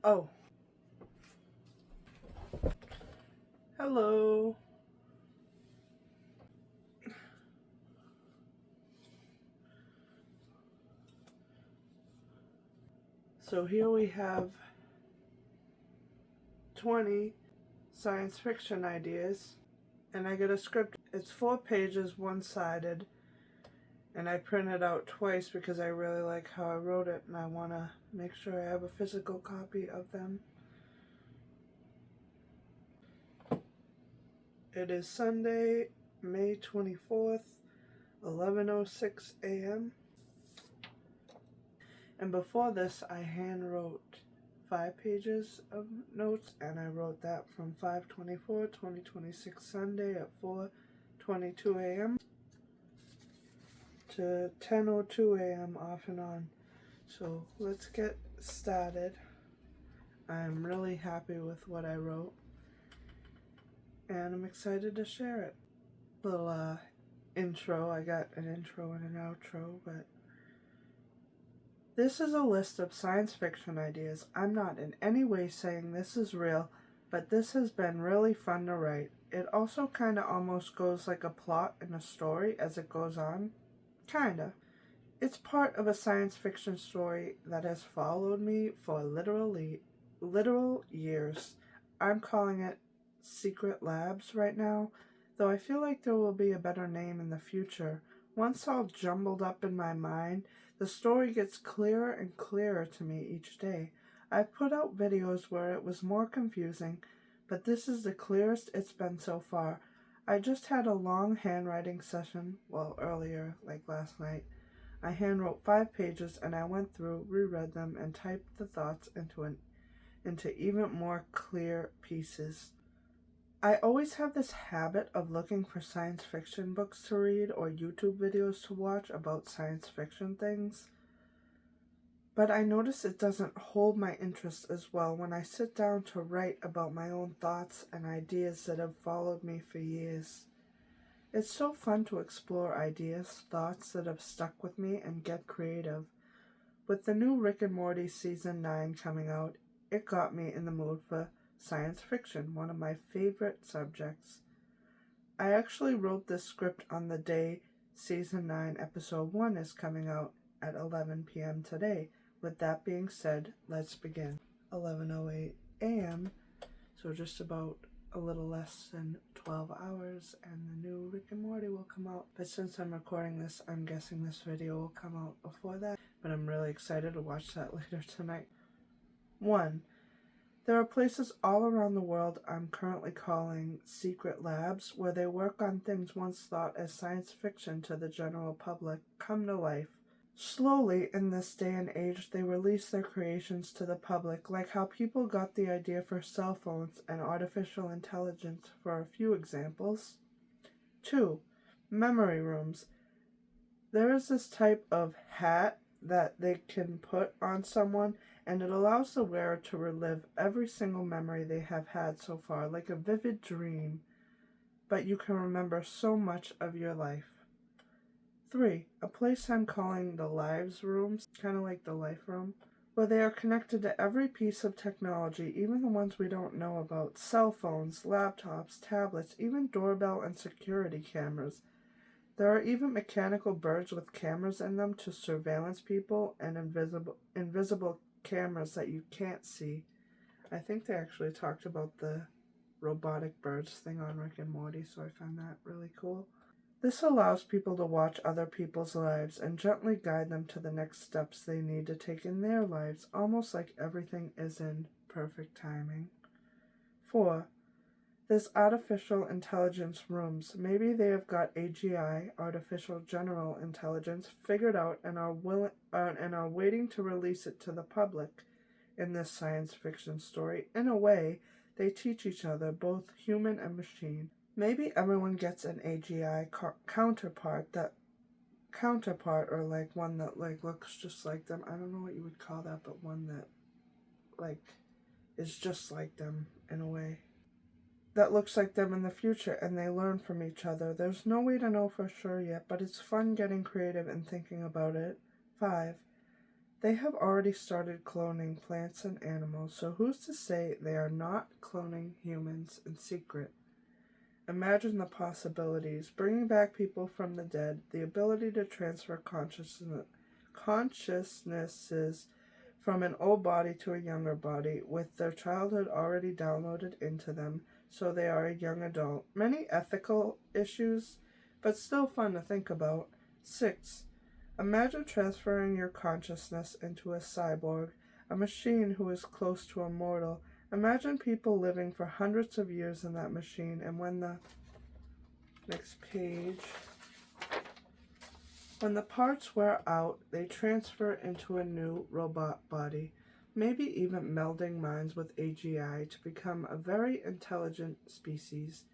Oh, hello. So here we have 20 science fiction ideas, and I get a script. It's 4 pages, one-sided, and I print it out twice because I really like how I wrote it, and I want to make sure I have a physical copy of them. It is Sunday, May 24th, 11:06 a.m. And before this, I hand wrote 5 pages of notes, and I wrote that from 5/24/2026 Sunday at 4:22 a.m. to 10:02 a.m. off and on. So let's get started. I'm really happy with what I wrote, and I'm excited to share it. Little intro. I got an intro and an outro, but this is a list of science fiction ideas. I'm not in any way saying this is real, but this has been really fun to write. It also kinda almost goes like a plot in a story as it goes on. Kinda. It's part of a science fiction story that has followed me for literal years. I'm calling it Secret Labs right now, though I feel like there will be a better name in the future. Once all jumbled up in my mind, the story gets clearer and clearer to me each day. I've put out videos where it was more confusing, but this is the clearest it's been so far. I just had a long handwriting session, earlier, like last night. I handwrote 5 pages and I went through, reread them, and typed the thoughts into even more clear pieces. I always have this habit of looking for science fiction books to read or YouTube videos to watch about science fiction things, but I notice it doesn't hold my interest as well when I sit down to write about my own thoughts and ideas that have followed me for years. It's so fun to explore ideas, thoughts that have stuck with me, and get creative. With the new Rick and Morty Season 9 coming out, it got me in the mood for science fiction, one of my favorite subjects. I actually wrote this script on the day Season 9 Episode 1 is coming out at 11 p.m. today. With that being said, let's begin. 11:08 a.m., so just about a little less than 12 hours, and the new Rick and Morty will come out. But since I'm recording this, I'm guessing this video will come out before that, but I'm really excited to watch that later tonight. 1. There are places all around the world I'm currently calling secret labs where they work on things once thought as science fiction to the general public come to life. Slowly, in this day and age, they release their creations to the public, like how people got the idea for cell phones and artificial intelligence, for a few examples. 2. Memory rooms. There is this type of hat that they can put on someone, and it allows the wearer to relive every single memory they have had so far, like a vivid dream, but you can remember so much of your life. 3. A place I'm calling the Lives Rooms, kind of like the Life Room, where they are connected to every piece of technology, even the ones we don't know about: cell phones, laptops, tablets, even doorbell and security cameras. There are even mechanical birds with cameras in them to surveillance people, and invisible cameras that you can't see. I think they actually talked about the robotic birds thing on Rick and Morty, so I found that really cool. This allows people to watch other people's lives and gently guide them to the next steps they need to take in their lives, almost like everything is in perfect timing. 4. There's artificial intelligence rooms. Maybe they have got AGI, artificial general intelligence, figured out and are waiting to release it to the public. In this science fiction story, in a way, they teach each other, both human and machine. Maybe everyone gets an AGI counterpart, or like one that like looks just like them. I don't know what you would call that, but one that like is just like them in a way. That looks like them in the future, and they learn from each other. There's no way to know for sure yet, but it's fun getting creative and thinking about it. 5. They have already started cloning plants and animals, so who's to say they are not cloning humans in secret? Imagine the possibilities, bringing back people from the dead, the ability to transfer consciousnesses from an old body to a younger body with their childhood already downloaded into them, so they are a young adult. Many ethical issues, but still fun to think about. 6. Imagine transferring your consciousness into a cyborg, a machine who is close to immortal. Imagine people living for hundreds of years in that machine, and when the next page, when the parts wear out, they transfer into a new robot body, maybe even melding minds with AGI to become a very intelligent species.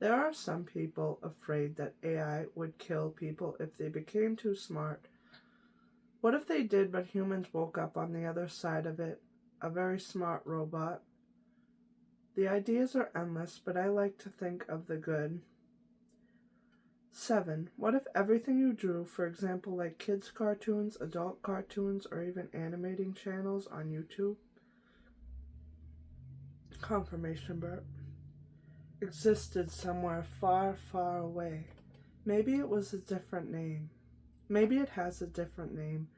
There are some people afraid that AI would kill people if they became too smart. What if they did, but humans woke up on the other side of it, a very smart robot? The ideas are endless, but I like to think of the good. 7. What if everything you drew, for example, like kids' cartoons, adult cartoons, or even animating channels on YouTube, confirmation burp, existed somewhere far, far away? Maybe it was a different name. Maybe it has a different name.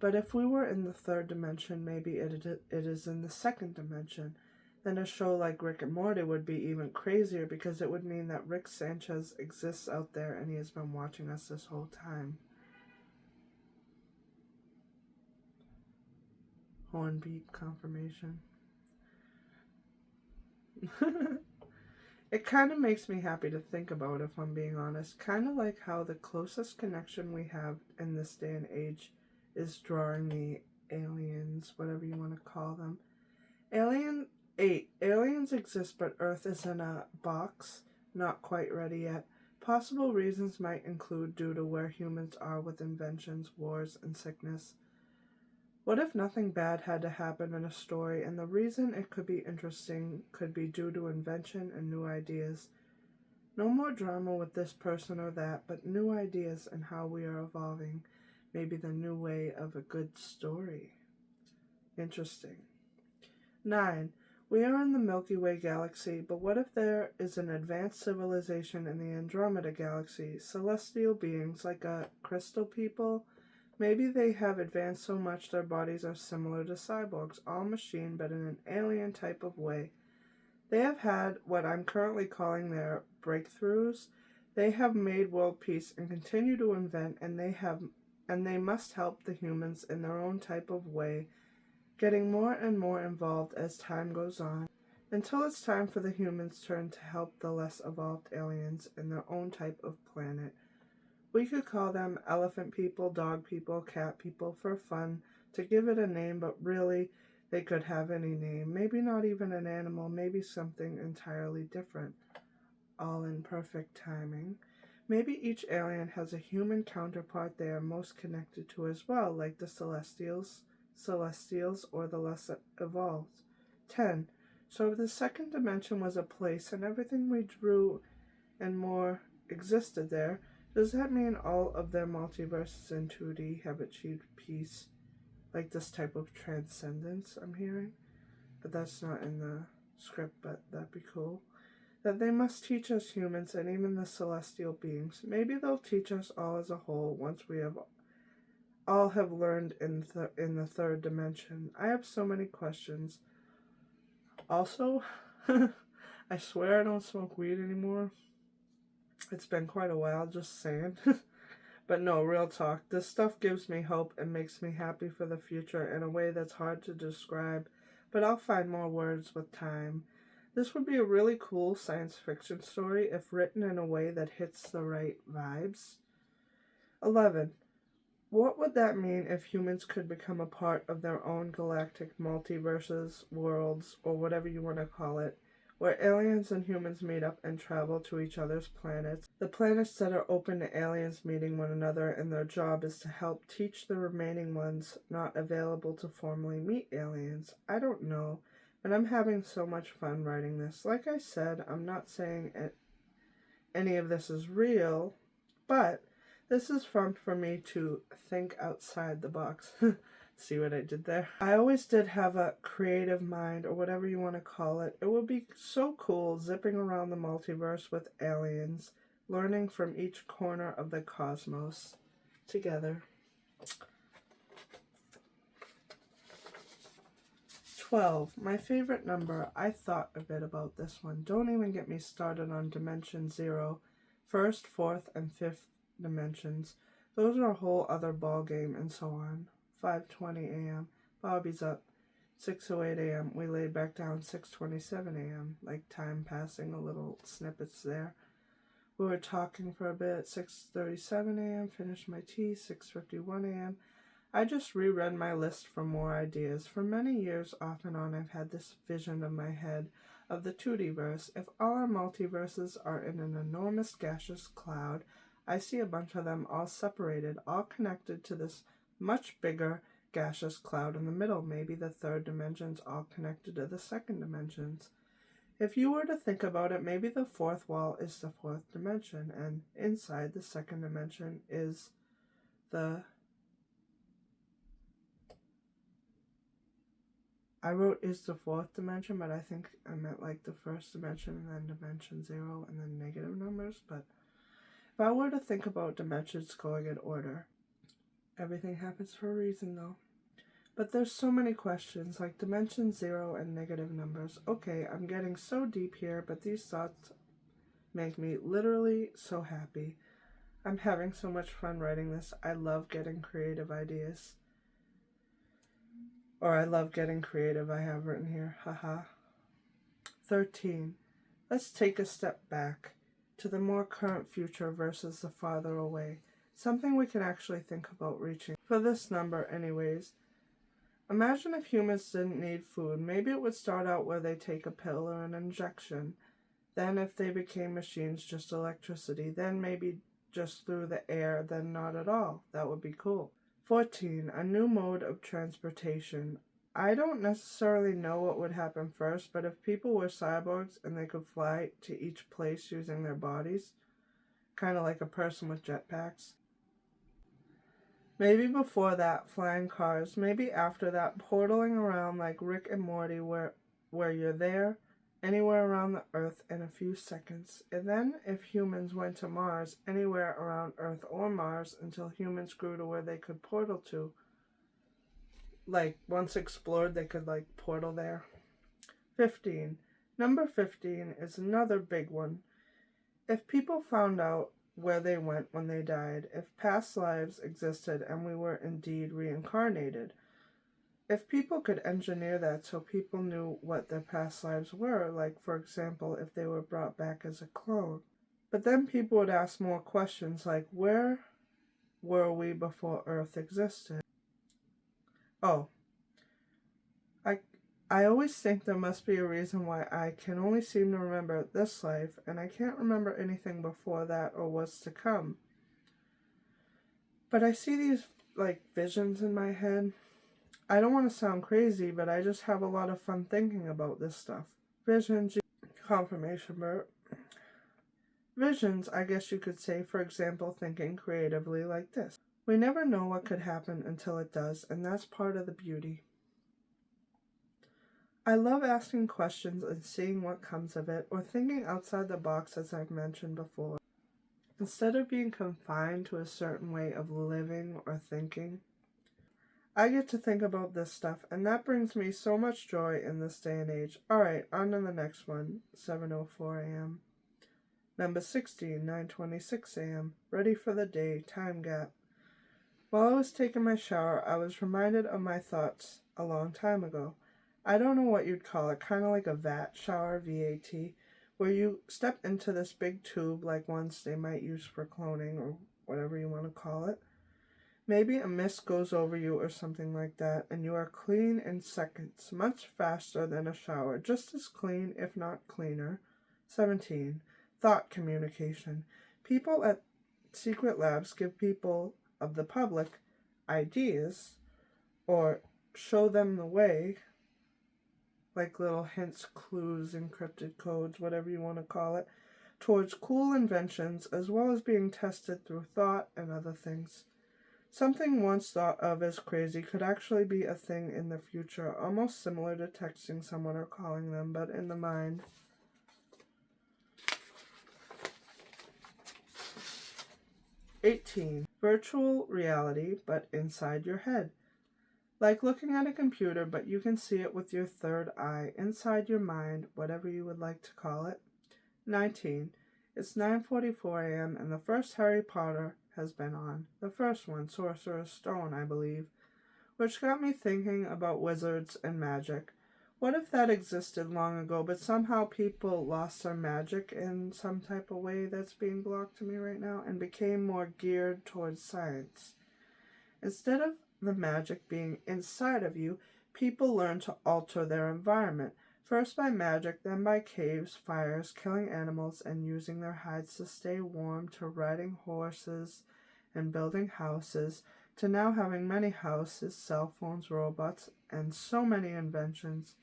But if we were in the third dimension, maybe it is in the second dimension. Then a show like Rick and Morty would be even crazier because it would mean that Rick Sanchez exists out there and he has been watching us this whole time. Hornbeat confirmation. It kind of makes me happy to think about, if I'm being honest. Kind of like how the closest connection we have in this day and age is drawing the aliens, whatever you want to call them. 8. Aliens exist, but Earth is in a box, not quite ready yet. Possible reasons might include due to where humans are with inventions, wars, and sickness. What if nothing bad had to happen in a story, and the reason it could be interesting could be due to invention and new ideas? No more drama with this person or that, but new ideas and how we are evolving. Maybe the new way of a good story. Interesting. 9. We are in the Milky Way galaxy, but what if there is an advanced civilization in the Andromeda galaxy? Celestial beings like a crystal people? Maybe they have advanced so much their bodies are similar to cyborgs, all machine but in an alien type of way. They have had what I'm currently calling their breakthroughs. They have made world peace and continue to invent, and they must help the humans in their own type of way, getting more and more involved as time goes on, until it's time for the humans' turn to help the less evolved aliens in their own type of planet. We could call them elephant people, dog people, cat people for fun, to give it a name, but really they could have any name. Maybe not even an animal, maybe something entirely different. All in perfect timing. Maybe each alien has a human counterpart they are most connected to as well, like the Celestials, or the less evolved. 10. So if the second dimension was a place and everything we drew and more existed there, does that mean all of their multiverses in 2D have achieved peace? Like this type of transcendence I'm hearing? But that's not in the script, but that'd be cool. That they must teach us humans and even the celestial beings. Maybe they'll teach us all as a whole once we have all have learned in the third dimension. I have so many questions. Also, I swear I don't smoke weed anymore. It's been quite a while, just saying. But no, real talk. This stuff gives me hope and makes me happy for the future in a way that's hard to describe, but I'll find more words with time. This would be a really cool science fiction story if written in a way that hits the right vibes. 11. What would that mean if humans could become a part of their own galactic multiverses, worlds, or whatever you want to call it, where aliens and humans meet up and travel to each other's planets? The planets that are open to aliens meeting one another, and their job is to help teach the remaining ones not available to formally meet aliens. I don't know, and I'm having so much fun writing this. Like I said, I'm not saying any of this is real, but This is fun for me to think outside the box. See what I did there? I always did have a creative mind, or whatever you want to call it. It would be so cool zipping around the multiverse with aliens, learning from each corner of the cosmos together. 12, my favorite number. I thought a bit about this one. Don't even get me started on dimension 0, first, fourth, and fifth dimensions. Those are a whole other ball game, and so on. 5:20 a.m. Bobby's up. 6:08 a.m. We laid back down. 6:27 a.m. Like time passing, a little snippets there. We were talking for a bit. 6:37 a.m. Finished my tea. 6:51 a.m. I just reread my list for more ideas. For many years, off and on, I've had this vision in my head of the 2D-verse. If all our multiverses are in an enormous gaseous cloud, I see a bunch of them all separated, all connected to this much bigger gaseous cloud in the middle. Maybe the third dimension's all connected to the second dimensions. If you were to think about it, maybe the fourth wall is the fourth dimension, and inside the second dimension is the... I wrote is the fourth dimension, but I think I meant like the first dimension and then dimension 0 and then negative numbers. But if I were to think about dimensions going in order, everything happens for a reason though. But there's so many questions like dimension 0 and negative numbers. Okay, I'm getting so deep here, but these thoughts make me literally so happy. I'm having so much fun writing this. I love getting creative ideas. Or I love getting creative, I have written here. Haha. 13. Let's take a step back to the more current future versus the farther away. Something we can actually think about reaching. For this number, anyways. Imagine if humans didn't need food. Maybe it would start out where they take a pill or an injection. Then if they became machines, just electricity. Then maybe just through the air, then not at all. That would be cool. 14. A new mode of transportation. I don't necessarily know what would happen first, but if people were cyborgs and they could fly to each place using their bodies, kind of like a person with jetpacks. Maybe before that, flying cars. Maybe after that, portaling around like Rick and Morty where you're there, anywhere around the Earth in a few seconds. And then if humans went to Mars, anywhere around Earth or Mars until humans grew to where they could portal to. Like, once explored, they could, like, portal there. 15. Number 15 is another big one. If people found out where they went when they died, if past lives existed and we were indeed reincarnated, if people could engineer that so people knew what their past lives were, like, for example, if they were brought back as a clone. But then people would ask more questions like, where were we before Earth existed? Oh, I always think there must be a reason why I can only seem to remember this life, and I can't remember anything before that or what's to come. But I see these, like, visions in my head. I don't want to sound crazy, but I just have a lot of fun thinking about this stuff. Visions, confirmation, Bert. Visions, I guess you could say, for example, thinking creatively like this. We never know what could happen until it does, and that's part of the beauty. I love asking questions and seeing what comes of it, or thinking outside the box as I've mentioned before. Instead of being confined to a certain way of living or thinking, I get to think about this stuff, and that brings me so much joy in this day and age. Alright, on to the next one, 7:04 a.m. Number 16, 9:26 a.m. Ready for the day, time gap. While I was taking my shower, I was reminded of my thoughts a long time ago. I don't know what you'd call it, kind of like a vat shower, V-A-T, where you step into this big tube like ones they might use for cloning or whatever you want to call it. Maybe a mist goes over you or something like that, and you are clean in seconds, much faster than a shower, just as clean, if not cleaner. 17. Thought communication. People at secret labs give people of the public ideas or show them the way, like little hints, clues, encrypted codes, whatever you want to call it. towards cool inventions as well as being tested through thought and other things. Something once thought of as crazy could actually be a thing in the future, almost similar to texting someone or calling them, but in the mind. 18. Virtual reality, but inside your head. Like looking at a computer, but you can see it with your third eye, inside your mind, whatever you would like to call it. 19. It's 9:44 a.m. and the first Harry Potter has been on. The first one, Sorcerer's Stone, I believe, which got me thinking about wizards and magic. What if that existed long ago, but somehow people lost their magic in some type of way that's being blocked to me right now and became more geared towards science? Instead of the magic being inside of you, people learn to alter their environment, first by magic, then by caves, fires, killing animals, and using their hides to stay warm, to riding horses and building houses, to now having many houses, cell phones, robots, and so many inventions.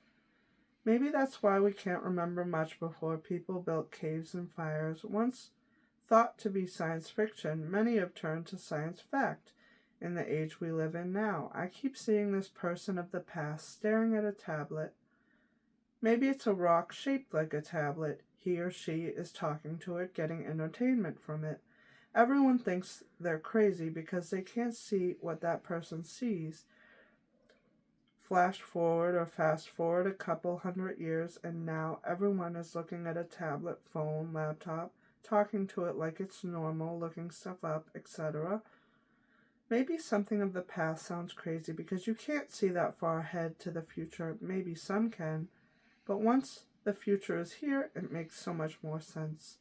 Maybe that's why we can't remember much before people built caves and fires. Once thought to be science fiction, many have turned to science fact in the age we live in now. I keep seeing this person of the past staring at a tablet. Maybe it's a rock shaped like a tablet. He or she is talking to it, getting entertainment from it. Everyone thinks they're crazy because they can't see what that person sees. Flash forward or fast forward a couple hundred years, and now everyone is looking at a tablet, phone, laptop, talking to it like it's normal, looking stuff up, etc. Maybe something of the past sounds crazy because you can't see that far ahead to the future. Maybe some can. But once the future is here, it makes so much more sense.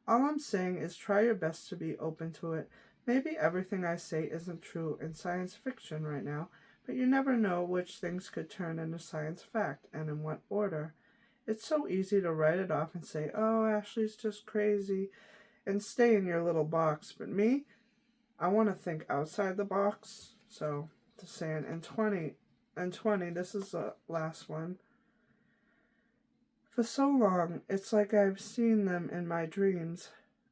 All I'm saying is try your best to be open to it. Maybe everything I say isn't true in science fiction right now, but you never know which things could turn into science fact and in what order. It's so easy to write it off and say, oh, Ashley's just crazy, and stay in your little box. But me, I want to think outside the box. So, to say, and 20, this is the last one. For so long, it's like I've seen them in my dreams,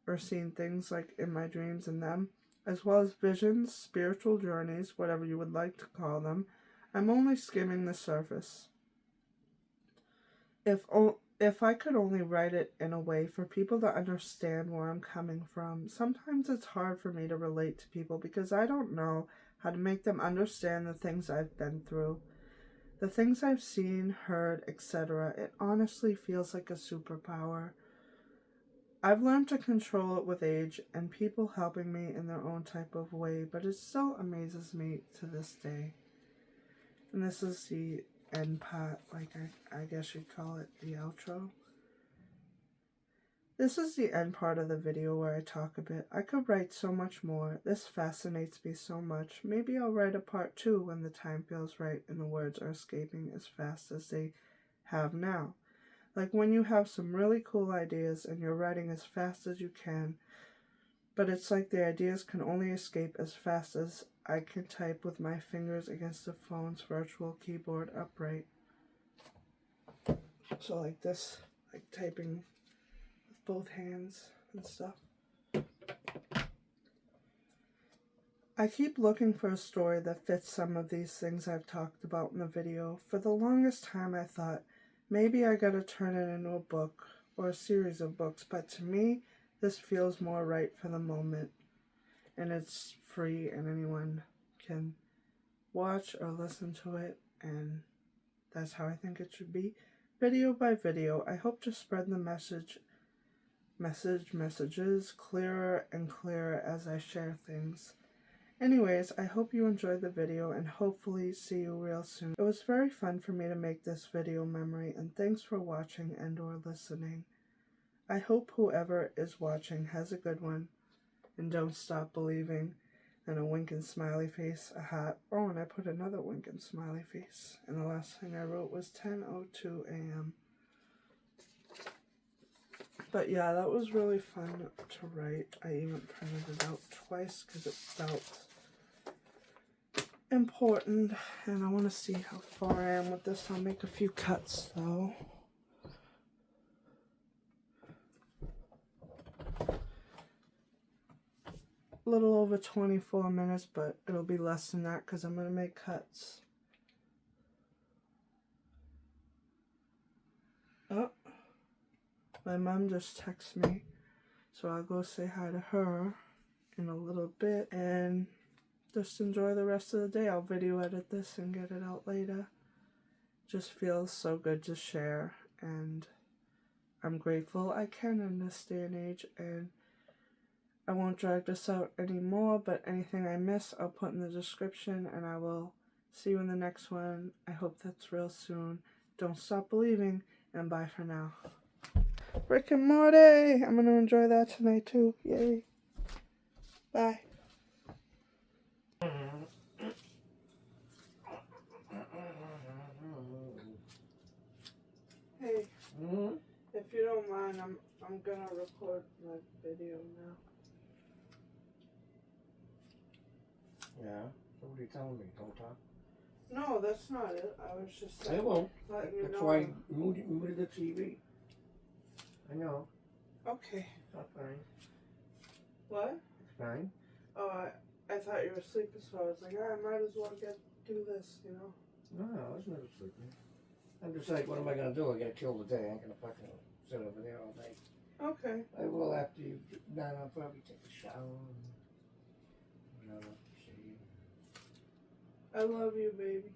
or seen things like in my dreams in them, as well as visions, spiritual journeys, whatever you would like to call them. I'm only skimming the surface. If I could only write it in a way for people to understand where I'm coming from. Sometimes it's hard for me to relate to people because I don't know how to make them understand the things I've been through. The things I've seen, heard, etc. It honestly feels like a superpower. I've learned to control it with age and people helping me in their own type of way, but it still amazes me to this day. And this is the end part, like I guess you'd call it the outro. This is the end part of the video where I talk a bit. I could write so much more. This fascinates me so much. Maybe I'll write a part 2 when the time feels right and the words are escaping as fast as they have now. Like when you have some really cool ideas and you're writing as fast as you can, but it's like the ideas can only escape as fast as I can type with my fingers against the phone's virtual keyboard upright. So like this, like typing with both hands and stuff. I keep looking for a story that fits some of these things I've talked about in the video. For the longest time I thought, maybe I gotta turn it into a book or a series of books, but to me, this feels more right for the moment. And it's free and anyone can watch or listen to it, and that's how I think it should be. Video by video, I hope to spread the messages clearer and clearer as I share things. Anyways, I hope you enjoyed the video and hopefully see you real soon. It was very fun for me to make this video memory, and thanks for watching and or listening. I hope whoever is watching has a good one, and don't stop believing, and a winking smiley face, a hat. Oh, and I put another winking smiley face, and the last thing I wrote was 10:02 a.m. But yeah, that was really fun to write. I even printed it out twice because it felt important, and I want to see how far I am with this. I'll make a few cuts though. little over 24 minutes, but it'll be less than that because I'm going to make cuts. Oh, my mom just texted me, so I'll go say hi to her in a little bit and just enjoy the rest of the day. I'll video edit this and get it out later. Just feels so good to share, and I'm grateful I can in this day and age, and I won't drag this out anymore, but anything I miss I'll put in the description, and I will see you in the next one. I hope that's real soon. Don't stop believing, and bye for now. Rick and Morty! I'm gonna enjoy that tonight too. Yay. Bye. Hey, if you don't mind, I'm gonna record my video now. Yeah? So what are you telling me? Don't talk? No, that's not it. I was just I won't. letting you That's know. why I muted the TV. I know. Okay. It's not fine. What? It's fine. Oh, I thought you were sleeping, so I was like, I might as well do this, you know? No, I was never sleeping. I'm just like, what am I going to do? I got to kill the day. I ain't going to fucking sit over there all night. Okay. I will after you. Then I'll probably take a shower and shave. I love you, baby.